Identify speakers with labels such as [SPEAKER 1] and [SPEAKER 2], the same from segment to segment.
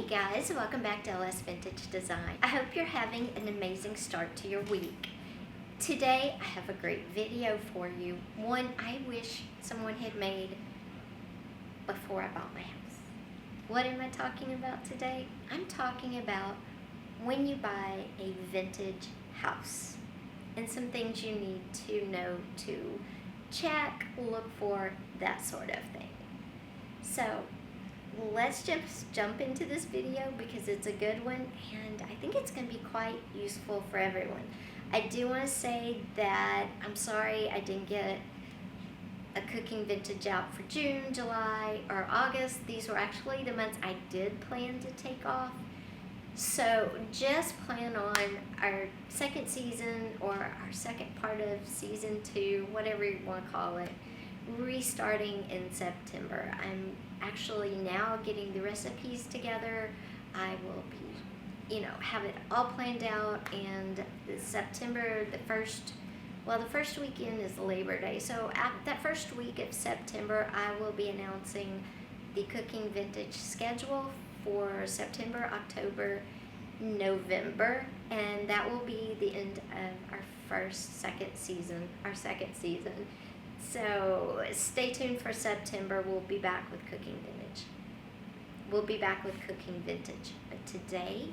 [SPEAKER 1] Hey guys, welcome back to LS Vintage Design. I hope you're having an amazing start to your week. Today I have a great video for you, one I wish someone had made before I bought my house. What am I talking about today? I'm talking about when you buy a vintage house and some things you need to know to check, look for, that sort of thing. So let's just jump into this video because it's a good one and I think it's going to be quite useful for everyone. I do want to say that I'm sorry I didn't get a cooking vintage out for June, July, or August. These were actually the months I did plan to take off. So just plan on our second season or our second part of season 2, whatever you want to call it, restarting in September. I'm actually now getting the recipes together. I will be, have it all planned out, and September, the first weekend is Labor Day. So at that first week of September, I will be announcing the cooking vintage schedule for September, October, November, and that will be the end of our second season. So stay tuned for September. We'll be back with cooking vintage. But today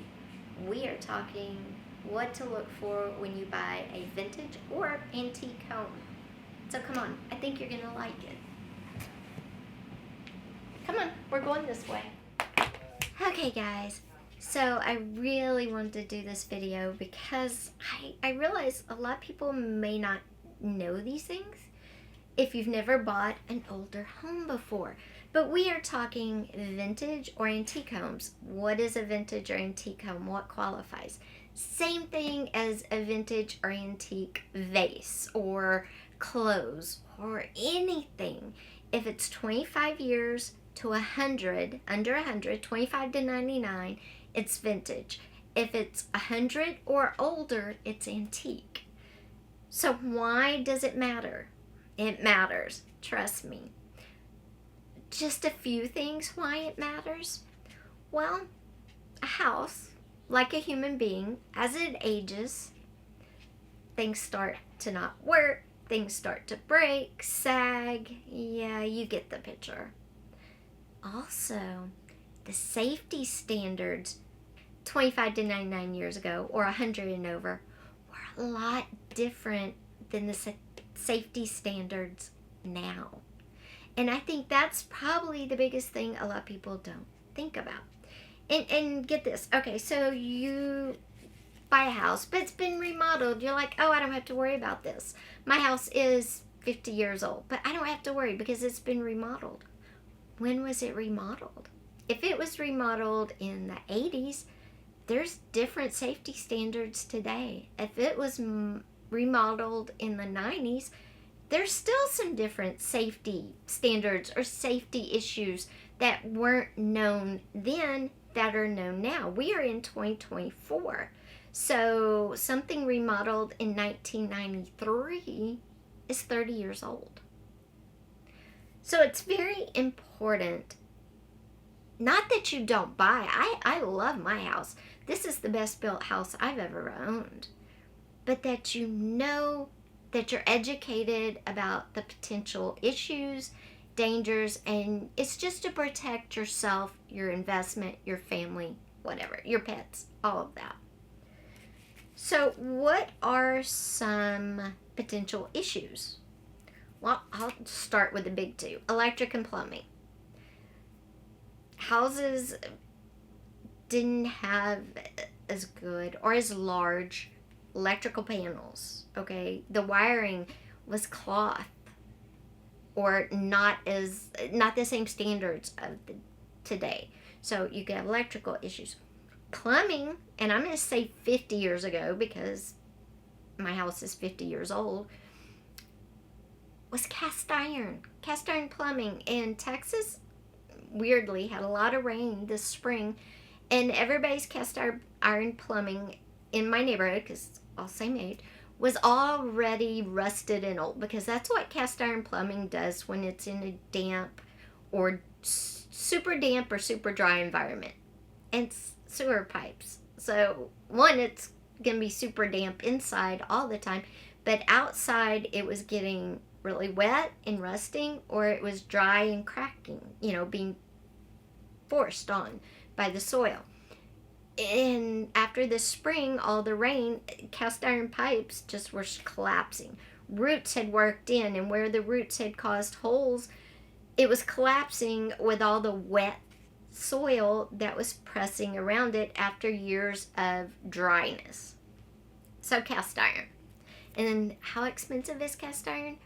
[SPEAKER 1] we are talking what to look for when you buy a vintage or antique home. So come on, I think you're gonna like it. Come on, we're going this way. Okay guys, so I really wanted to do this video because I realize a lot of people may not know these things if you've never bought an older home before. But we are talking vintage or antique homes. What is a vintage or antique home? What qualifies? Same thing as a vintage or antique vase or clothes or anything. If it's 25 years to 100, under 100, 25 to 99, it's vintage. If it's 100 or older, it's antique. So why does it matter? It matters, trust me. Just a few things why it matters. Well, a house, like a human being, as it ages, things start to not work, things start to break, sag. Yeah, you get the picture. Also, the safety standards 25 to 99 years ago or 100 and over were a lot different than the safety standards now. And I think that's probably the biggest thing a lot of people don't think about. And get this. Okay, so you buy a house, but it's been remodeled. You're like, oh, I don't have to worry about this. My house is 50 years old, but I don't have to worry because it's been remodeled. When was it remodeled? If it was remodeled in the 80s, there's different safety standards today. If it was remodeled in the 90s, there's still some different safety standards or safety issues that weren't known then that are known now. We are in 2024. So something remodeled in 1993 is 30 years old. So it's very important, not that you don't buy. I love my house. This is the best built house I've ever owned. But that you know that you're educated about the potential issues, dangers, and it's just to protect yourself, your investment, your family, whatever, your pets, all of that. So what are some potential issues? Well, I'll start with the big two, electric and plumbing. Houses didn't have as good or as large electrical panels, okay? The wiring was cloth or not the same standards of today. So you get electrical issues. Plumbing, and I'm going to say 50 years ago because my house is 50 years old, was cast iron plumbing. In Texas, weirdly, had a lot of rain this spring, and everybody's cast iron plumbing in my neighborhood, because all same age, was already rusted and old, because that's what cast iron plumbing does when it's in a damp or super damp or super dry environment. and sewer pipes. So one, it's gonna be super damp inside all the time, but outside it was getting really wet and rusting, or it was dry and cracking, being forced on by the soil. And after the spring, all the rain, cast iron pipes just were collapsing. Roots had worked in, and where the roots had caused holes, it was collapsing with all the wet soil that was pressing around it after years of dryness. So cast iron. And how expensive is cast iron?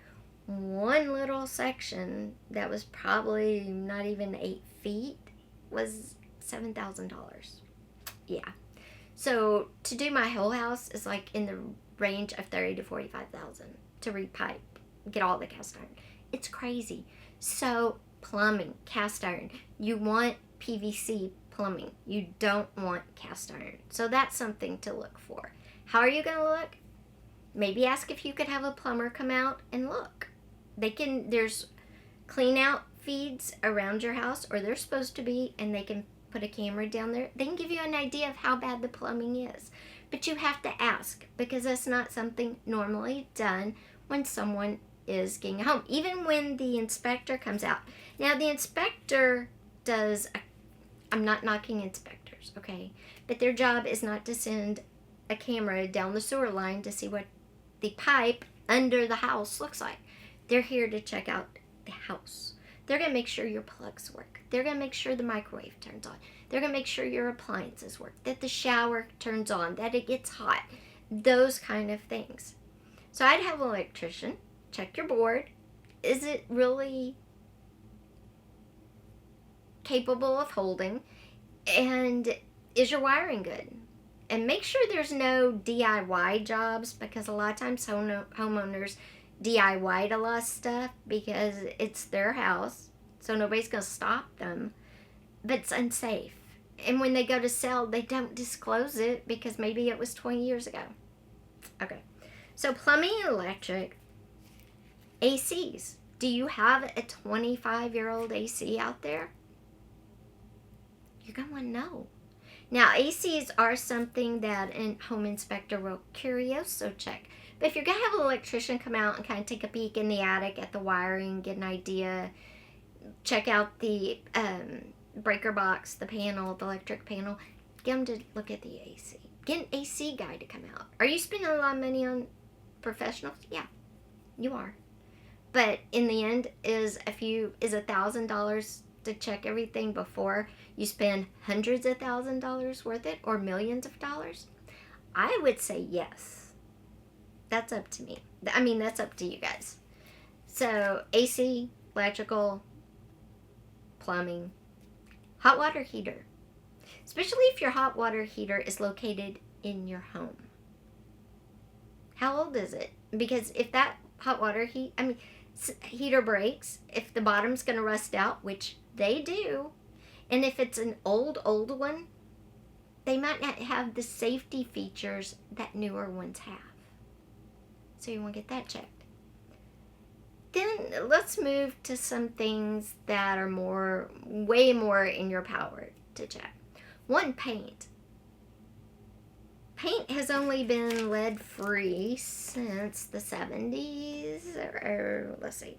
[SPEAKER 1] One little section that was probably not even 8 feet was $7,000. Yeah. So to do my whole house is like in the range of $30,000 to $45,000 to repipe, get all the cast iron. It's crazy. So plumbing, cast iron. You want PVC plumbing. You don't want cast iron. So that's something to look for. How are you going to look? Maybe ask if you could have a plumber come out and look. There's clean out feeds around your house, or they're supposed to be, and they can put a camera down there. They can give you an idea of how bad the plumbing is. But you have to ask, because that's not something normally done when someone is getting a home. Even when the inspector comes out. Now, the inspector I'm not knocking inspectors, okay? But their job is not to send a camera down the sewer line to see what the pipe under the house looks like. They're here to check out the house. They're going to make sure your plugs work. They're going to make sure the microwave turns on. They're going to make sure your appliances work, that the shower turns on, that it gets hot, those kind of things. So I'd have an electrician check your board. Is it really capable of holding? And is your wiring good? And make sure there's no DIY jobs, because a lot of times homeowners DIY'd a lot of stuff because it's their house, so nobody's going to stop them, but it's unsafe. And when they go to sell, they don't disclose it because maybe it was 20 years ago. Okay, so plumbing and electric. ACs. Do you have a 25-year-old AC out there? You're going to want to know. Now, ACs are something that a home inspector will curioso check. But if you're going to have an electrician come out and kind of take a peek in the attic at the wiring, get an idea, check out the breaker box, the panel, the electric panel, get them to look at the AC. Get an AC guy to come out. Are you spending a lot of money on professionals? Yeah, you are. But in the end, is $1,000 to check everything before you spend hundreds of $1,000s worth it, or millions of dollars? I would say yes. That's up to me. I mean, that's up to you guys. So AC, electrical, plumbing, hot water heater. Especially if your hot water heater is located in your home. How old is it? Because if that hot water heater breaks, if the bottom's going to rust out, which they do, and if it's an old one, they might not have the safety features that newer ones have. So you want to get that checked. Then let's move to some things that are way more in your power to check. One, paint. Paint has only been lead-free since the 70s, or let's see.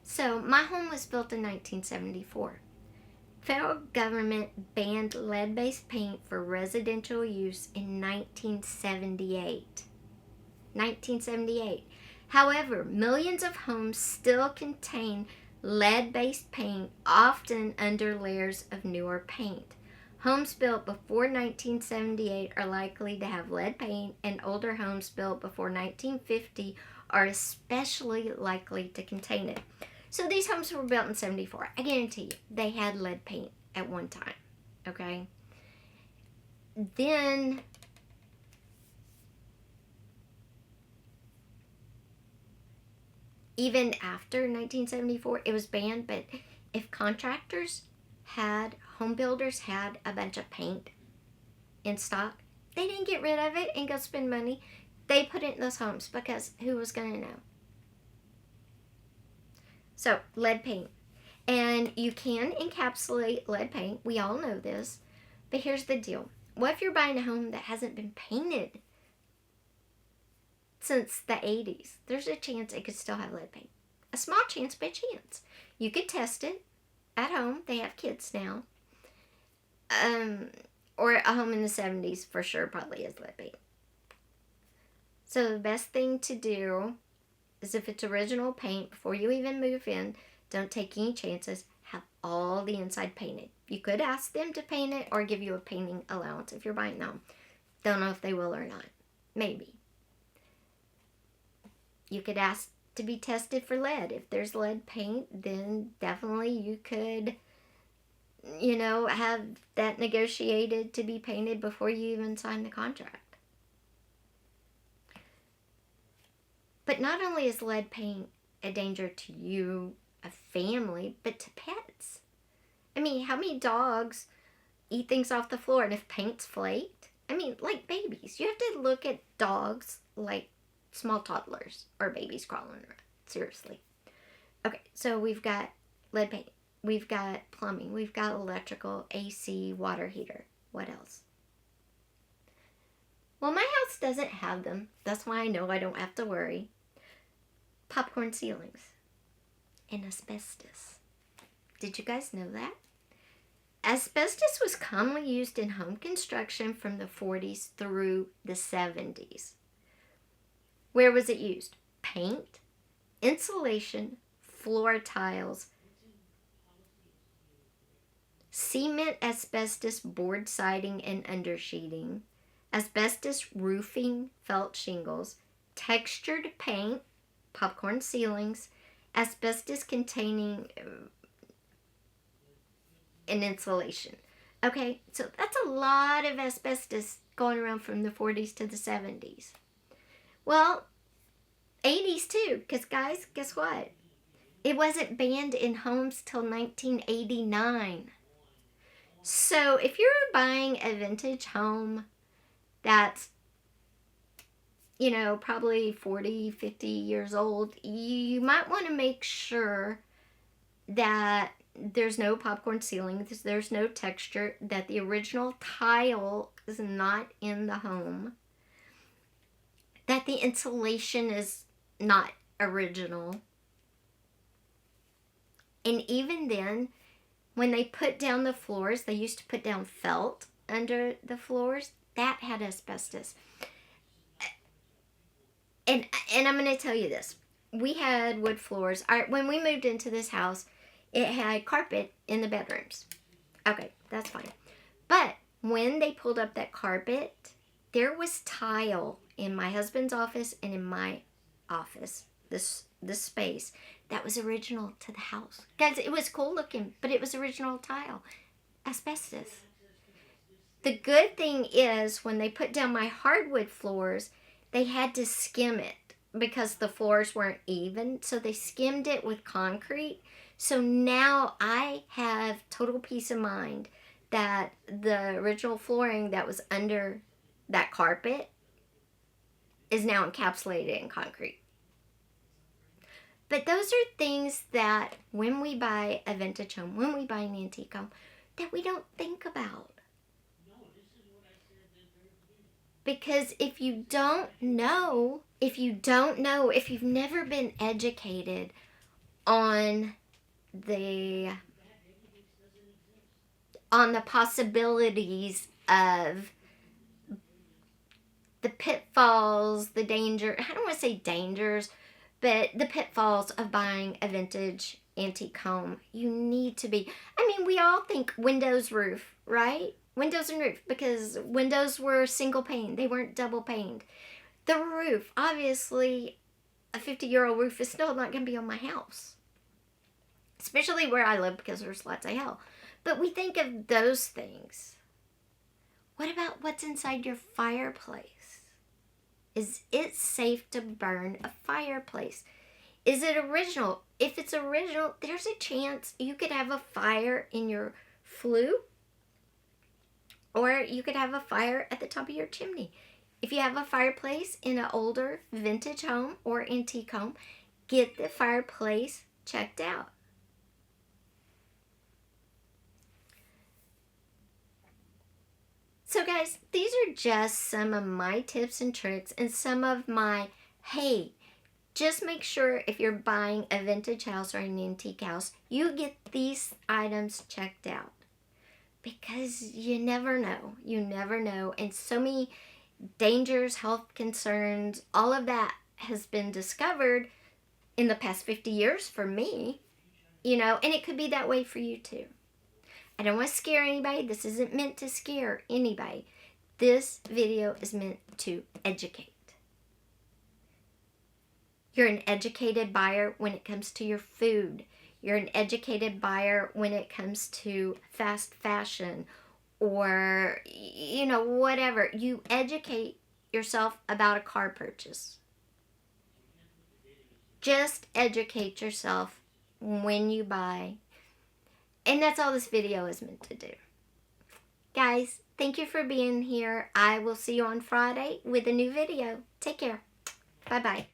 [SPEAKER 1] So my home was built in 1974. Federal government banned lead-based paint for residential use in 1978. 1978. However, millions of homes still contain lead-based paint, often under layers of newer paint. Homes built before 1978 are likely to have lead paint, and older homes built before 1950 are especially likely to contain it. So these homes were built in 74. I guarantee you, they had lead paint at one time, okay? Then, even after 1974, it was banned, but if contractors home builders had a bunch of paint in stock, they didn't get rid of it and go spend money. They put it in those homes because who was going to know? So, lead paint. And you can encapsulate lead paint. We all know this. But here's the deal. What if you're buying a home that hasn't been painted since the 80s? There's a chance it could still have lead paint. A small chance, but a chance. You could test it at home. They have kids now. Or a home in the 70s for sure probably has lead paint. So the best thing to do is, if it's original paint, before you even move in, don't take any chances. Have all the inside painted. You could ask them to paint it or give you a painting allowance if you're buying them. Don't know if they will or not. Maybe. You could ask to be tested for lead. If there's lead paint, then definitely you could, have that negotiated to be painted before you even sign the contract. But not only is lead paint a danger to you, a family, but to pets. I mean, how many dogs eat things off the floor, and if paint's flaked? I mean, like babies. You have to look at dogs like small toddlers or babies crawling around. Seriously. Okay, so we've got lead paint. We've got plumbing. We've got electrical, AC, water heater. What else? Well, my house doesn't have them. That's why I know I don't have to worry. Popcorn ceilings and asbestos. Did you guys know that? Asbestos was commonly used in home construction from the 40s through the 70s. Where was it used? Paint, insulation, floor tiles, cement, asbestos board siding and undersheeting, asbestos roofing, felt shingles, textured paint, popcorn ceilings, asbestos containing an insulation. Okay, so that's a lot of asbestos going around from the 40s to the 70s. Well, 80s too, because guys, guess what? It wasn't banned in homes till 1989. So if you're buying a vintage home that's, probably 40, 50 years old, you might want to make sure that there's no popcorn ceiling, there's no texture, that the original tile is not in the home, that the insulation is not original. And even then, when they put down the floors, they used to put down felt under the floors. That had asbestos. And I'm going to tell you this. We had wood floors. When we moved into this house, it had carpet in the bedrooms. Okay, that's fine. But when they pulled up that carpet, there was tile in my husband's office and in my office, this space, that was original to the house. Guys, it was cool looking, but it was original tile. Asbestos. The good thing is, when they put down my hardwood floors, they had to skim it because the floors weren't even. So they skimmed it with concrete. So now I have total peace of mind that the original flooring that was under that carpet is now encapsulated in concrete. But those are things that when we buy a vintage home, when we buy an antique home, that we don't think about. Because if you've never been educated on the possibilities of the pitfalls, the danger, I don't want to say dangers, but the pitfalls of buying a vintage antique home, you need to be, we all think windows, roof, right? Windows and roof, because windows were single pane. They weren't double paned. The roof, obviously, a 50-year-old roof is still not going to be on my house. Especially where I live, because there's lots of hail. But we think of those things. What about what's inside your fireplace? Is it safe to burn a fireplace? Is it original? If it's original, there's a chance you could have a fire in your flue, or you could have a fire at the top of your chimney. If you have a fireplace in an older vintage home or antique home, get the fireplace checked out. So guys, these are just some of my tips and tricks and some of my, hey, just make sure if you're buying a vintage house or an antique house, you get these items checked out. Because you never know. You never know. And so many dangers, health concerns, all of that has been discovered in the past 50 years for me. You know, and it could be that way for you too. I don't want to scare anybody. This isn't meant to scare anybody. This video is meant to educate. You're an educated buyer when it comes to your food. You're an educated buyer when it comes to fast fashion or, you know, whatever. You educate yourself about a car purchase. Just educate yourself when you buy. And that's all this video is meant to do. Guys, thank you for being here. I will see you on Friday with a new video. Take care. Bye-bye.